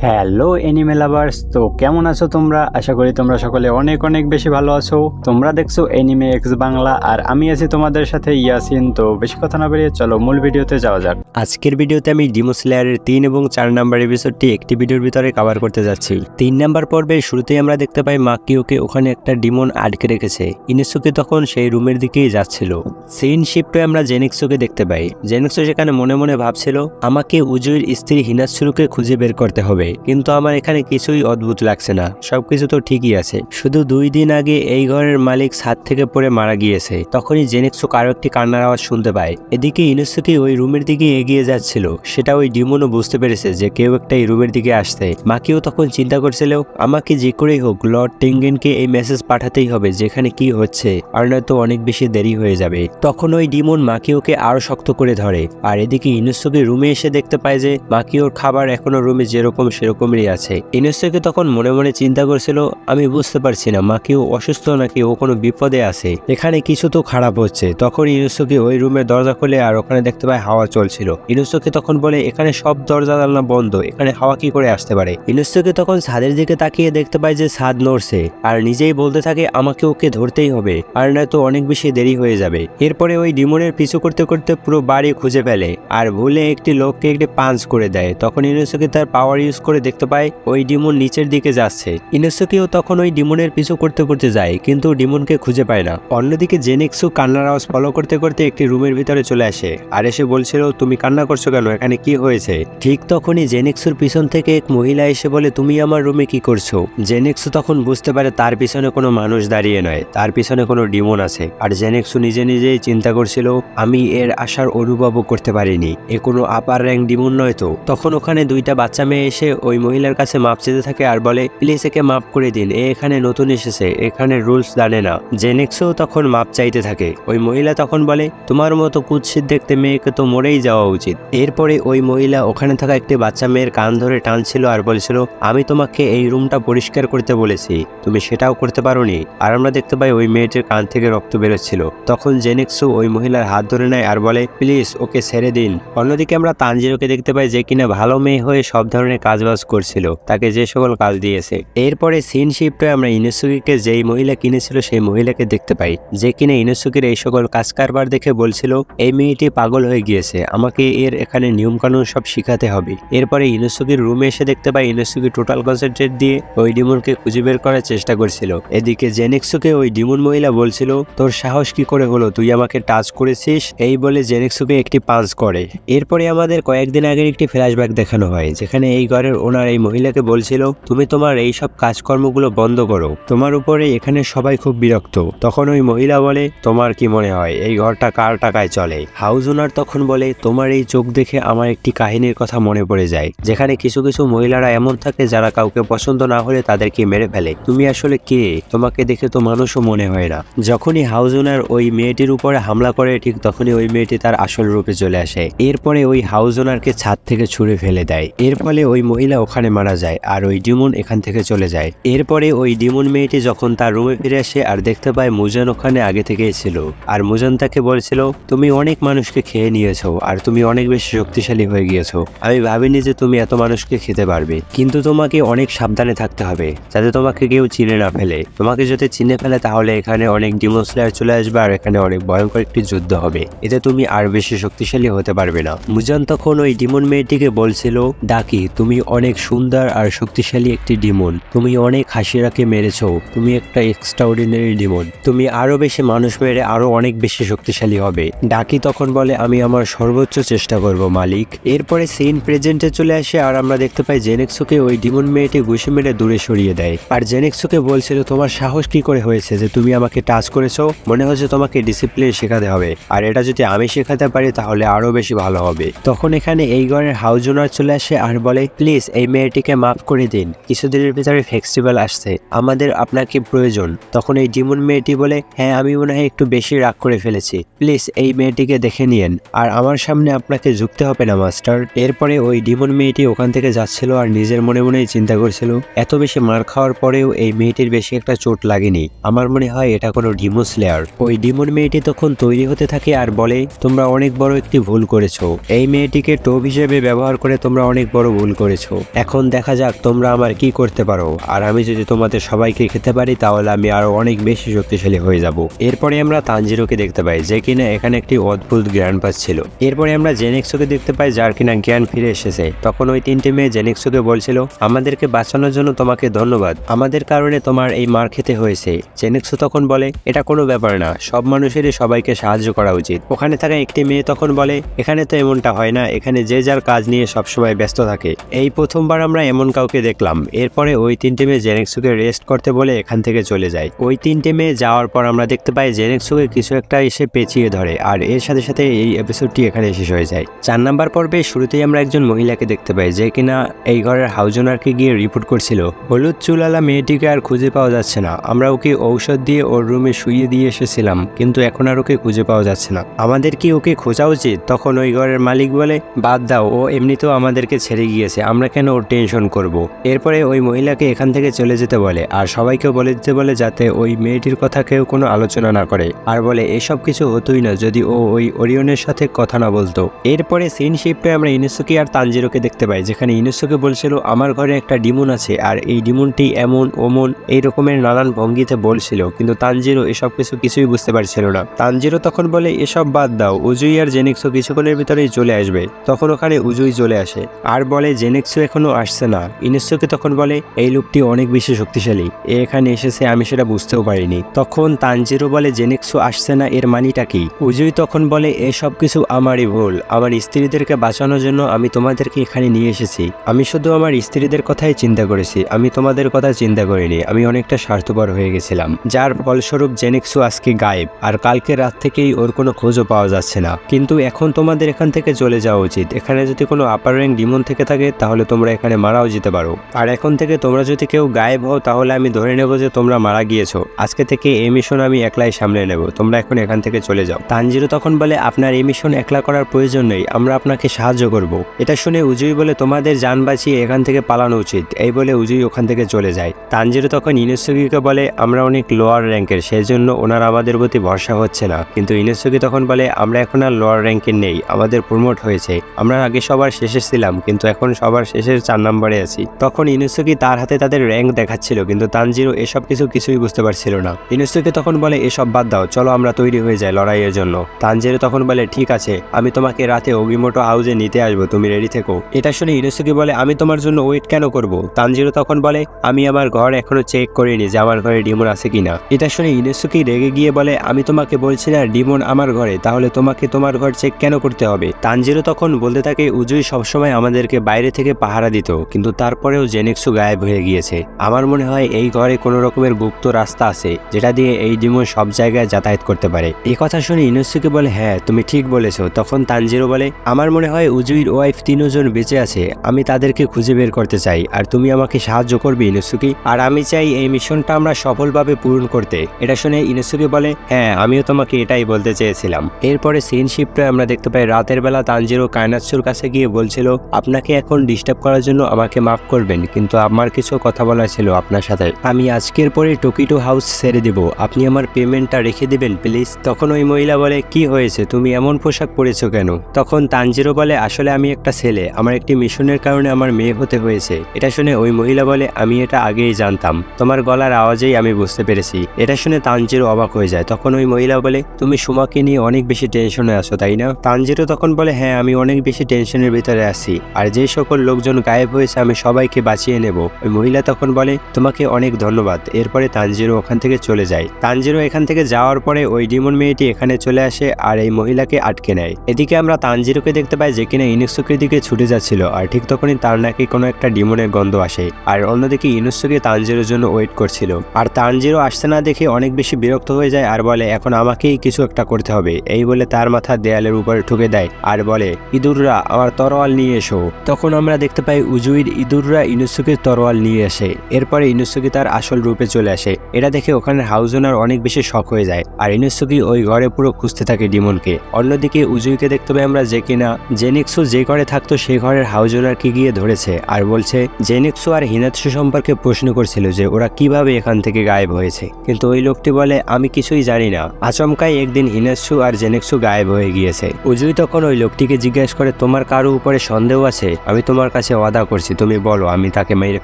Hello anime lovers, তো কেমন আছো তোমরা? আশা করি তোমরা সকলে অনেক অনেক বেশি ভালো আছো। তোমরা দেখছো এনিমে এক্স বাংলা আর আমি আছি তোমাদের সাথে ইয়াসিন। তো বেশি কথা না বেরিয়ে চলো মূল ভিডিওতে যাওয়া যাক। আজকের ভিডিওতে আমি ডিমন স্লেয়ারের 3 এবং 4 নাম্বার এপিসোডটি একটি ভিডিওর ভিতরে কভার করতে যাচ্ছি। 3 নাম্বার পর্বের শুরুতেই আমরা দেখতে পাই মাকিওকে ওখানে একটা ডিমন আটকে রেখেছে। ইনেসুকে তখন সেই রুমের দিকেই যাচ্ছিল। সিন শিফটে আমরা জেনিক্সুকে দেখতে পাই। জেনিক্সু সেখানে মনে মনে ভাবছিল আমাকে উজুইর স্ত্রী হিনাৎসুরুকে খুঁজে বের করতে হবে, কিন্তু আমার এখানে কিছুই অদ্ভুত লাগছে না, সবকিছু তো ঠিকই আছে। শুধু 2 দিন আগে এই ঘরের মালিক ছাদ থেকে পড়ে মারা গিয়েছে। তখনই জেনিক্সু কারো একটি কান্নার আওয়াজ শুনতে পায়। এদিকে ইনুসুকি ওই রুমের দিকে এগিয়ে যাচ্ছিল। সেটা ওই ডিমনও বুঝতে পেরেছে যে কেউ একটা এই রুমের দিকে আসছে। মাকিও তখন চিন্তা করছিল আমাকে যে করেই হোক লর্ড টেঙ্গেনকে এই মেসেজ পাঠাতেই হবে যেখানে কি হচ্ছে, আর নয়তো অনেক বেশি দেরি হয়ে যাবে। তখন ওই ডিমন মাকিওকে আরো শক্ত করে ধরে। আর এদিকে ইনুসুকি রুমে এসে দেখতে পায় যে মাকিওর খাবার এখনো রুমে যেরকম সেরকমই আছে। ইনুসুকি তখন মনে মনে চিন্তা করছিল আমি বুঝতে পারছি না মাকিও অসুস্থ নাকি ও কোনো বিপদে আছে, এখানে কিছু তো খারাপ হচ্ছে। তখন ইনুসুকি ওই রুমের দরজা খুলে আর ওখানে দেখতে পায় হাওয়া চলছিল। ইনুসুকি তখন বলে এখানে সব দরজা জানলা বন্ধ, এখানে হাওয়া কি করে আসতে পারে? ইনুসুকি তখন ছাদের দিকে তাকিয়ে দেখতে পায় যে ছাদ নড়ছে আর নিজেই বলতে থাকে আমাকে ওকে ধরতেই হবে, আর নয়তো অনেক বেশি দেরি হয়ে যাবে। এরপরে ওই ডিমনের পিছু করতে করতে পুরো বাড়ি খুঁজে ফেলে আর ভুলে একটি লোককে একটি পাঞ্চ করে দেয়। তখন ইনুসুকি তার পাওয়ার ইউজ করে দেখতে পায় ওই ডিমন নিচের দিকে যাচ্ছে। ইনুসুকিও তখন ওই ডিমনের পিছু করতে করতে যায়, কিন্তু ডিমনকে খুঁজে পায় না। অন্যদিকে জেনিক্সু কান্নার আওয়াজ ফলো করতে করতে একটি রুমের ভিতরে চলে আসে আর এসে বলছিল তুমি কান্না করছো কেন, এখানে কি হয়েছে? ঠিক তখনই জেনিক্সুর পিছন থেকে এক মহিলা এসে বলে তুমি আমার রুমে কি করছো? জেনিক্সু তখন বুঝতে পারে তার পিছনে কোনো মানুষ দাঁড়িয়ে নয়, তার পিছনে কোনো ডিমন আছে। আর জেনিক্সু নিজে নিজেই চিন্তা করছিল আমি এর আসার অনুভবও করতে পারিনি, এ কোনো আপার র্যাঙ্ক ডিমন নয় তো। তখন ওখানে 2টা বাচ্চা মেয়ে এসে ওই মহিলার কাছে মাপ চেতে থাকে আর বলে প্লিজ একে মাফ করে দিন, এ এখানে নতুন এসেছে, এখানে রুলস জানে না। জেনিক্সও তখন মাপ চাইতে থাকে। ওই মহিলা তখন বলে তোমার মতো কুৎসিত দেখতে মেয়েকে তো মরেই যাওয়া উচিত। এরপরে ওই মহিলা ওখানে থাকা একটি বাচ্চা মেয়ের কান ধরে টানছিল আর বলছিল আমি তোমাকে এই রুমটা পরিষ্কার করতে বলেছি, তুমি সেটাও করতে পারোনি। আর আমরা দেখতে পাই ওই মেয়েটির কান থেকে রক্ত বেরোচ্ছিল। তখন জেনিক্সু ওই মহিলার হাত ধরে নেয় আর বলে প্লিজ ওকে ছেড়ে দিন। অন্যদিকে আমরা তানজিরোকে দেখতে পাই যে কিনা ভালো মেয়ে হয়ে সব ধরনের কাজবাজ করছিল, তাকে যে সকল কাজ দিয়েছে। এরপরে সিন শিফটে আমরা ইনুসুকিকে যেই মহিলা কিনেছিল সেই মহিলাকে দেখতে পাই, যে কিনা ইনুসুকির এই সকল কাজ কারবার দেখে বলছিল এই মেয়েটি পাগল হয়ে গিয়েছে, আমাকে এর এখানে নিয়ম কানুন সব শিখাতে হবে। এরপরে ইনুসুকির রুমে এসে দেখতে পাই ইনুসুকি টোটাল কনসেন্ট্রেট দিয়ে ওই ডিমনকে খুঁজে বের করার চেষ্টা করছিল। এদিকে জেনিক্সুকে ওই ডিমন মহিলা বলছিল তোর সাহস কি করে হলো, তুই আমাকে টাচ করেছিস, এই বলে জেনিক্সুকে একটি পাঞ্চ করে। এরপরে আমাদের কয়েকদিন আগের একটি ফ্ল্যাশব্যাক দেখানো হয় যেখানে এই ঘরের ওনার এই মহিলাকে বলছিল তুমি তোমার এই সব কাজকর্মগুলো বন্ধ করো, তোমার উপরে এখানে সবাই খুব বিরক্ত। তখন ওই মহিলা বলে তোমার কি মনে হয় এই ঘরটা কার টাকায় চলে? হাউস ওনার তখন বলে তোমার এই চোখ দেখে আমার একটি কাহিনীর কথা মনে পড়ে যায়, যেখানে কিছু কিছু মহিলারা এমন থাকে যারা কাউকে পছন্দ না হলে তাদেরকে মেরে ফেলে। তুমি আসলে কে? তোমাকে দেখে তো মানুষও মনে হয় না। যখনই হাউস ওনার ওই মেয়েটির উপরে হামলা করে ঠিক তখনই ওই মেয়েটি তার আসল রূপে চলে আসে। এরপরে ওই হাউস ওনারকে ছাদ থেকে ছুঁড়ে ফেলে দেয়। এর ফলে ওই মহিলা ওখানে মারা যায় আর ওই ডিমন এখান থেকে চলে যায়। এরপরে ওই ডিমন মেয়েটি যখন তার রুমে ফিরে আসে আর দেখতে পায় মুজান ওখানে আগে থেকেই ছিল। আর মুজান তাকে বলছিল তুমি অনেক মানুষকে খেয়ে নিয়েছো আর তুমি অনেক বেশি শক্তিশালী হয়ে গিয়েছো, আমি ভাবিনি যে তুমি এত মানুষকে খেতে পারবে, কিন্তু তোমাকে অনেক সাবধানে থাকতে হবে যাতে তোমাকে কেউ চিনে না ফেলে। তোমাকে যদি চিনে ফেলে তাহলে এখানে অনেক ডিমন স্লেয়ার চলে আসবে আর এখানে অনেক ভয়ঙ্কর একটি যুদ্ধ হবে, এতে তুমি আর বেশি শক্তিশালী হতে পারবে না। মুজান তখন ওই ডিমন মেয়েটিকে বলছিল ডাকি তুমি অনেক সুন্দর আর শক্তিশালী একটি ডিমন, তুমি অনেক হাসিরাকে মেরেছো, তুমি একটা এক্সট্রাঅর্ডিনারি ডিমন, তুমি আরো বেশি মানুষ মেরে আরো অনেক বেশি শক্তিশালী হবে। ডাকি তখন বলে আমি আমার সর্বোচ্চ চেষ্টা করব মালিক। এরপরে সিন প্রেজেন্টে চলে আসে আর আমরা দেখতে পাই জেনিক্সুকে ওই ডিমন মেয়েটি ঘুষি মেরে দূরে সরিয়ে দেয়। আর জেনিক্সুকে বলছিল তোমার সাহস কি করে হয়েছে যে তুমি আমাকে টাচ করেছো, মনে হচ্ছে তোমাকে ডিসিপ্লিন শেখাতে হবে, আর এটা যদি আমি শেখাতে পারি তাহলে আরো বেশি ভালো হবে। তখন এখানে এই ঘরের হাউস ওনার চলে আসে আর বলে প্লিজ এই মেয়েটিকে মাফ করে দিন, কিছুদিনের ভিতরে ফেস্টিভ্যাল আসছে, আমাদের আপনাকে প্রয়োজন। তখন এই ডিমন মেয়েটি বলে হ্যাঁ আমি মনে হয় একটু বেশি রাগ করে ফেলেছি, প্লিজ এই মেয়েটিকে দেখে নিয়েন, আর আমার সামনে আপনাকে ঝুঁকতে হবে না মাস্টার। এরপরে ওই ডিমন মেয়েটি ওখান থেকে যাচ্ছিল আর নিজের মনে মনেই চিন্তা করছিল এত বেশি মার খাওয়ার পরেও এই মেয়েটির বেশি একটা চোট লাগেনি, আমার মনে হয় এটা কোনো ডিমন স্লেয়ার। ওই ডিমন মেয়েটি তখন তৈরি হতে থাকে আর বলে তোমরা অনেক বড় একটি ভুল করেছো, এই মেয়েটিকে টোপ হিসেবে ব্যবহার করে তোমরা অনেক বড় ভুল করেছো, এখন দেখা যাক তোমরা আমার কি করতে পারো, আর আমি যদি তোমাদের সবাইকে খেতে পারি তাহলে আমি আরো অনেক বেশি শক্তিশালী হয়ে যাব। এরপরে আমরা তানজিরোকে দেখতে পাই যে কিনা এখানে একটি অদ্ভুত জ্ঞান পাচ্ছিল। এরপরে আমরা জেনেক্সোকে দেখতে পাই যার কিনা জ্ঞান ফিরে এসেছে। তখন ওই তিনটে মেয়ে জেনেক্সোকে বলছিল, আমাদেরকে বাঁচানোর জন্য তোমাকে ধন্যবাদ, আমাদের কারণে তোমার এই মার খেতে হয়েছে। জেনেক্সো তখন বলে, এটা কোনো ব্যাপার না, সব মানুষেরই সবাইকে সাহায্য করা উচিত। ওখানে থাকা একটি মেয়ে তখন বলে, এখানে তো এমনটা হয় না, এখানে যে যার কাজ নিয়ে সবসময় ব্যস্ত থাকে। এই প্রথমবার আমরা এমন কাউকে দেখলাম। এরপরে ওই তিনটে মেয়ে জেনেক্সোকে রেস্ট করতে বলে এখান থেকে চলে যায়। ওই তিনটে মেয়ে যাওয়ার পর আমরা দেখতে পাই জেনেক্সোকে কিছু একটা এসে পেঁচিয়ে ধরে, আর এর সাথে সাথে এই এপিসোডটি এখানে শেষ হয়ে যায়। 4 নাম্বার পর্বে শুরুতেই আমরা একজন মহিলাকে দেখতে পাই যে কিনা এই ঘরের হাউস ওনারকে গিয়ে রিপোর্ট করছিল, হলুদ চুলালা মেয়েটিকে আর খুঁজে পাওয়া যাচ্ছে না। আমরা ওকে ঔষধ দিয়ে ওর রুমে শুইয়ে দিয়ে এসেছিলাম, কিন্তু এখন আর ওকে খুঁজে পাওয়া যাচ্ছে না। আমাদের কি ওকে খোঁজা উচিত? তখন ওই ঘরের মালিক বলে, বাদ দাও, ও এমনিতেও আমাদেরকে ছেড়ে গিয়েছে, আমরা কেন ওর টেনশন করব। এরপরে ওই মহিলাকে এখান থেকে চলে যেতে বলে, আর সবাইকে বলে দিতে বলে যাতে ওই মেয়েটির কথা কেউ কোনো আলোচনা না করে, আর বলে এসব কিছু হতোই না যদি ও ওই ওরিয়নের সাথে কথা না বলতো। এরপরে সিন শিফটে আমরা ইনুসুকি আর তানজিরোকে দেখতে পাই, যেখানে ইনুসুকি বলছিল আমার ঘরে একটা ডিমন আছে, আর এই ডিমনটি এমন ওমন এই রকমের নানান ভঙ্গিতে বলছিল, কিন্তু তানজিরো এসব কিছুই বুঝতে পারছিল না। তানজিরো তখন বলে, এসব বাদ দাও, উজুই আর জেনেক্সো কিছুক্ষণের ভিতরেই চলে আসবে। তখন ওখানে উজুই চলে আসে আর বলে জেনেক্সো এখনো আসছে না। ইনুসুকি তখন বলে, এই লোকটি অনেক বেশি শক্তিশালী, এখানে এসেছে আমি সেটা বুঝতেও পারিনি। তখন তানজিরো বলে, জেনেক্সো আসছে না এর মানিটা কি? উজুই তখন বলে, এসব কিছু আমারই ভুল, আমার স্ত্রীদেরকে বাঁচানোর জন্য আমি তোমাদেরকে এখানে নিয়ে এসেছি। আমি শুধু আমার স্ত্রীদের কথাই চিন্তা করেছি, আমি তোমাদের কথা চিন্তা করিনি। আমি অনেকটা স্বার্থপর হয়ে গেছিলাম, যার ফলস্বরূপ জেনেক্সো আজকে গায়েব, আর কালকে রাত থেকেই ওর কোনো খোঁজও পাওয়া যাচ্ছে না। কিন্তু এখন তোমাদের এখান থেকে চলে যাওয়া উচিত। এখানে যদি কোনো আপার র্যাঙ্ক ডিমন থেকে থাকে তাহলে তোমরা এখানে মারাও যেতে পারো, আর এখন থেকে তোমরা যদি কেউ গায়েব হও তাহলে আমি ধরে নেব যে তোমরা মারা গিয়েছো। আজকে থেকে এই মিশন আমি একলাই সামলে নেব, তোমরা এখন এখান থেকে চলে যাও। তানজিরো তখন বলে, আপনার এই মিশন একলা করার প্রয়োজন নেই, আমরা আপনাকে সাহায্য করব। এটা শুনে উজুই বলে, তোমাদের জান বাঁচিয়ে এখান থেকে পালানো উচিত। এই বলে উজুই ওখান থেকে চলে যায়। তানজিরো তখন ইনুসুকিকে বলে, আমরা অনেক লোয়ার র্যাঙ্কের, সেই জন্য ওনার আমাদের প্রতি ভরসা হচ্ছে না। কিন্তু ইনুসুকি তখন বলে, আমরা এখন আর লোয়ার র্যাঙ্কের নেই, আমাদের প্রমোট হয়েছে। আমরা আগে সবার শেষে ছিলাম, কিন্তু এখন সবার শেষের 4 নম্বরে আছি। তখন ইনুসুকি তার হাতে তাদের র্যাঙ্ক দেখাচ্ছিল, কিন্তু তানজিরো এসব কিছুই বুঝতে পারছিল না। ইনুসুকি তখন বলে, এসব বাদ দাও, চলো আমরা তৈরি হয়ে যাই লড়াইয়ের জন্য। তানজিরো তখন বলে, ঠিক আছে, আমি তোমাকে রাতে অগিমোটো হাউসে নিতে আসবো, তুমি রেডি থেকো। এটা শুনে ইনুসুকি বলে, আমি তোমার জন্য ওয়েট কেন করব? তানজিরো তখন বলে, আমি আমার ঘর এখনো চেক করিনি যে আমার ঘরে ডিমন আছে কিনা। এটা শুনে ইনুসুকি রেগে গিয়ে বলে, আমি তোমাকে বলছি না ডিমন আমার ঘরে, তাহলে তোমাকে তোমার ঘর চেক কেন করতে হবে? তানজিরো তখন বলতে থাকে, উজুই সবসময় আমাদেরকে বাইরে থেকে পাহারা দিত, কিন্তু তারপরেও জেনেক্সু গায়েব হয়ে গিয়েছে। আমার মনে হয় এই ঘরে কোনো রকমের গুপ্ত রাস্তা আছে যেটা দিয়ে এই ডিমন সব জায়গায় যাতায়াত করতে পারে। এই কথা শুনে ইনুসুকি বলে, হ্যাঁ তুমি ঠিক বলেছো। তখন তানজিরো বলে, আমার মনে হয় উজুইর ওয়াইফ 3 জন বেঁচে আছে, আমি তাদেরকে খুঁজে বের করতে চাই, আর তুমি আমাকে সাহায্য করবে ইনুসুকি, আর আমি চাই এই মিশনটা আমরা সফলভাবে পূরণ করতে। এটা শুনে ইনুসুকি বলে, হ্যাঁ আমিও তোমাকে এটাই বলতে চেয়েছিলাম। এরপরে সিন শিফটে আমরা দেখতে পাই রাতের বেলা তানজিরো কায়নাৎসুর কাছে গিয়ে বলছিল, আপনাকে এখন ডিস্টার্ব করার জন্য আমাকে মাফ করবেন, কিন্তু আমার কিছু কথা বলা ছিল আপনার সাথে। আমি আজকের পরে টোকিটো হাউস ছেড়ে দেব, আপনি আমার পেমেন্টটা রেখে দিবেন প্লিজ। তখন ওই মহিলা বলে, কি হয়েছে, তুমি এমন পোশাক পরেছো কেন? তখন তানজিরো বলে, আসলে আমি একটা ছেলে, আমার একটি মিশনের কারণে আমার মেয়ে হতে হয়েছে। এটা শুনে ওই মহিলা বলে, আমি এটা আগেই জানতাম, তোমার গলার আওয়াজেই আমি বুঝতে পেরেছি। এটা শুনে তানজিরো অবাক হয়ে যায়। তখন ওই মহিলা বলে, তুমি সুমাকে নিয়ে অনেক বেশি টেনশনে আছো তাই না? তানজিরো তখন বলে, হ্যাঁ আমি অনেক বেশি টেনশনের ভিতরে আছি, আর যে সকল লোকজন গায়েব হয়েছে আমি সবাইকে বাঁচিয়ে নেব। ওই মহিলা তখন বলে, তোমাকে অনেক ধন্যবাদ। এরপরে তানজিরো ওখান থেকে চলে যায়। তানজিরো এখান থেকে যাওয়ার পরে ওই ডিমন মেয়েটি এখানে চলে আসে আর এই মহিলাকে আটকে নেয়। এদিকে আমরা তানজিরোকে দেখতে পাই যে কিনা ইনুসুকির দিকে ছুটে যাচ্ছিল, আর ঠিক তখনই তার নাকি কোনো একটা ডিমনের গন্ধ আসে, আর অন্যদিকে ইনুসুকি তানজিরোর জন্য ওয়েট করছিল। আর তানজিরো আসছে না দেখে অনেক বেশি বিরক্ত হয়ে যায় আর বলে, এখন আমাকেই কিছু একটা করতে হবে। এই বলে তার মাথা দেয়ালের উপরে ঠুকে দেয় আর বলে, ইঁদুররা আমার তরোয়াল নিয়ে এসো। তখন আমরা দেখতে পাই উজুইর ইঁদুররা ইনুসুকির তরোয়াল নিয়ে আসে। এরপরে ইনুসুকি তার আসল রূপে চলে আসে। এটা দেখে ওখানে হাউস ওনার অনেক বেশি শক হয়ে যায়, আর ইনুসুকি ওই ঘরে পুরো খুঁজতে থাকে ডিমনকে। অন্যদিকে উজুইকে দেখতে পাই আমরা যে কিনা জেনিক্সু যে ঘরে থাকতো সেই ঘরের হাউস ওনারকে গিয়ে ধরেছে আর বলছে জেনিক্সু আর হিনাৎসু সম্পর্কে প্রশ্ন করছিল যে ওরা কিভাবে এখান থেকে গায়েব হয়েছে, কিন্তু ওই লোকটি বলে, আমি কিছুই জানি না। আচমকাই একদিন হিনাৎসু আর জেনিক্সু গায়েব হয়ে গিয়েছে। উজুই তখন ওই লোকটিকে জিজ্ঞেস করে, তোমার কারো উপরে সন্দেহ আছে? আমি তোমার কাছে ওয়াদা করছি, তুমি বলো আমি তাকে মেরে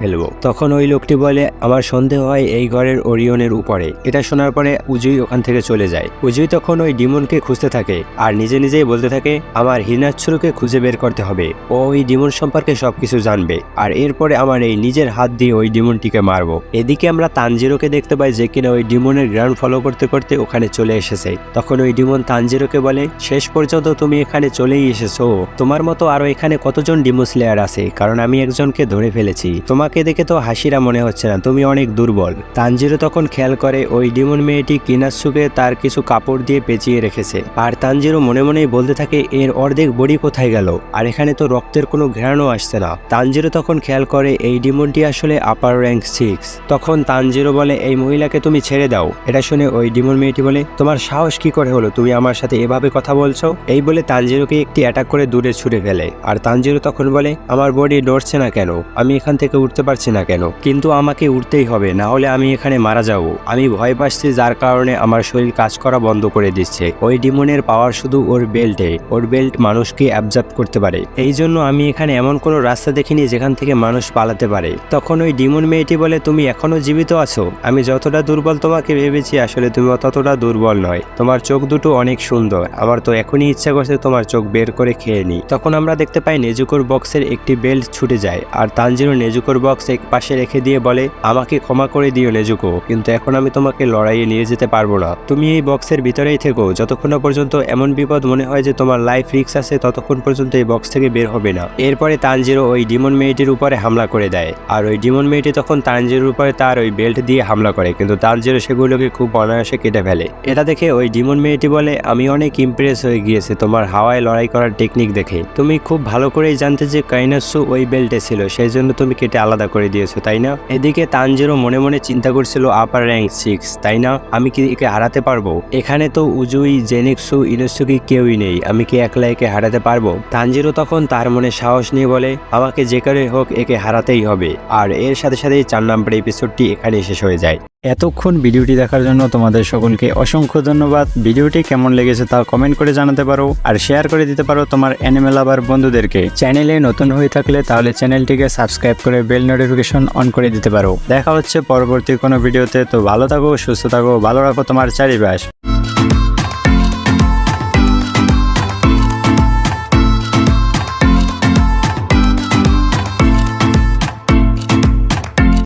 ফেলবো। তখন ওই লোকটি বলে, আমার সন্দেহ হয় এই ঘরের ওরিয়নের উপরে। এটা শোনার পরে উজুই ওখান থেকে চলে যায়। উজুই তখন ওই ডিমনকে খুঁজতে থাকে আর নিজে নিজেই বলতে থাকে, আমার হিনাচ্ছুরকে খুঁজে বের করতে হবে, ও ওই ডিমন সম্পর্কে সবকিছু জানবে, আর এরপরে আমার এই নিজের হাত দিয়ে ওই ডিমনটিকে মারবো। এদিকে আমরা তানজিরোকে দেখতে পাই যে কিনা ওই ডিমনের গ্রাউন্ড ফলো করতে করতে ওখানে চলে এসেছে। তখন ওই ডিমন তানজিরোকে বলে, শেষ পর্যন্ত তুমি এখানে চলেই এসেছো। তোমার মতো আরো এখানে কতজন ডিমো স্লেয়ার আছে, কারণ আমি একজনকে ধরে ফেলেছি। তোমাকে দেখে তো হাসিরা মনে হচ্ছে না, তুমি অনেক দুর্বল। তানজিরো তখন খেয়াল করে ওই ডিমন মেয়েটি কিনাসুকে তার কিছু কাপড় দিয়ে পেঁচিয়ে রেখেছে, আর তানজিরো মনে মনেই বলতে থাকে, এর অর্ধেক বডি কোথায় গেল, আর এখানে তো রক্তের কোনো ঘ্রাণও আসছে না। তানজিরো তখন খেয়াল করে এই ডিমনটি আসলে আপার র্যাঙ্ক 6। তখন তানজিরো বলে, এই মহিলাকে তুমি ছেড়ে দাও। এটা শুনে ওই ডিমন মেয়েটি বলে, তোমার সাহস কি করে হলো, তুমি আমার সাথে এভাবে কথা বলছো? এই বলে তানজিরোকে একটি অ্যাটাক করে দূরে ছুড়ে ফেলে। আর তানজিরো তখন বলে, আমার বডি নড়ছে না কেন, আমি এখান থেকে উঠতে পারছি না কেন, কিন্তু আমাকে উঠতেই হবে, না হলে আমি এখানে মারা যাব। আমি ভয় পাচ্ছি, যার কারণে আমার শরীর কাজ করা বন্ধ করে দিচ্ছে। ওই ডিমনের পাওয়ার শুধু ওর বেল্টে, ওর বেল্ট মানুষকে অ্যাবজর্ব করতে পারে। এই জন্য আমি এখানে এমন কোনো রাস্তা দেখিনি যেখান থেকে মানুষ পালাতে পারে। তখন ওই ডিমন মেয়েটি বলে, তুমি এখনো জীবিত আছো? আমি যতটা দুর্বল তোমাকে ভেবেছি, আসলে তুমি ততটা দুর্বল নয়। তোমার চোখ দুটো অনেক সুন্দর, আমার তো এখনই ইচ্ছা করছে তোমার চোখ বের করে খেয়ে নি। তখন আমরা দেখতে পাই নেজুকোর বক্সের একটি বেল্ট ছুটে যায়, আর তানজিরো নেজুকোর বক্স এক পাশে রেখে দিয়ে বলে, আমাকে ক্ষমা করে দিও নেজুকো, কিন্তু এখন আমি তোমাকে লড়াইয়ে নিয়ে যেতে পারবো না। তুমি এই বক্সের ভিতরেই থেকো, যতক্ষণ পর্যন্ত এমন বিপদ মনে হয় যে তোমার লাইফ রিস্ক আছে, ততক্ষণ পর্যন্ত এই বক্স থেকে বের হবে না। এরপরে তানজিরো ওই ডিমন মেয়েটির উপরে হামলা করে দেয়, আর ওই ডিমন মেয়েটি তখন তানজিরোর উপরে তার ওই বেল্ট দিয়ে হামলা করে, কিন্তু তানজিরো সেগুলোকে খুব অনায়াসে কেটে ফেলে। এটা দেখে ওই ডিমন মেয়েটি বলে, আমি অনেক ইমপ্রেস হয়ে গিয়েছে তোমার হাওয়ায় লড়াই করার টেকনিক দেখে। তুমি খুব ভালো করেই জানতে যে কাইনাসু ওই বেল্টে ছিল, সেই জন্য তুমি কেটে আলাদা করে দিয়েছো, তাই না? এদিকে তানজিরো মনে মনে চিন্তা করছিল, আপার র্যাঙ্ক 6, তাই না? আমি কি একে হারাতে পারবো? এখানে তো উজুই, জেনিক্সু, ইনোসুকি কেউই নেই, আমি কি একলা একে হারাতে পারবো? তানজিরো তখন তার মনে সাহস নিয়ে বলে, আমাকে যে করে হোক একে হারাতেই হবে। আর এর সাথে সাথেই 4 নম্বর এপিসোডটি এখানে শেষ হয়ে যায়। এতক্ষণ ভিডিওটি দেখার জন্য তোমাদের সকলকে অসংখ্য ধন্যবাদ। ভিডিওটি কেমন লেগেছে তা কমেন্ট করে জানাতে পারো, আর শেয়ার করে দিতে পারো তোমার অ্যানিমে লাভার বন্ধুদেরকে। চ্যানেলে নতুন হয়ে থাকলে তাহলে চ্যানেলটিকে সাবস্ক্রাইব করে বেল নোটিফিকেশন অন করে দিতে পারো। দেখা হচ্ছে পরবর্তী কোনো ভিডিওতে। তো ভালো থাকো, সুস্থ থাকো, ভালো রাখো তোমার চারিপাশ।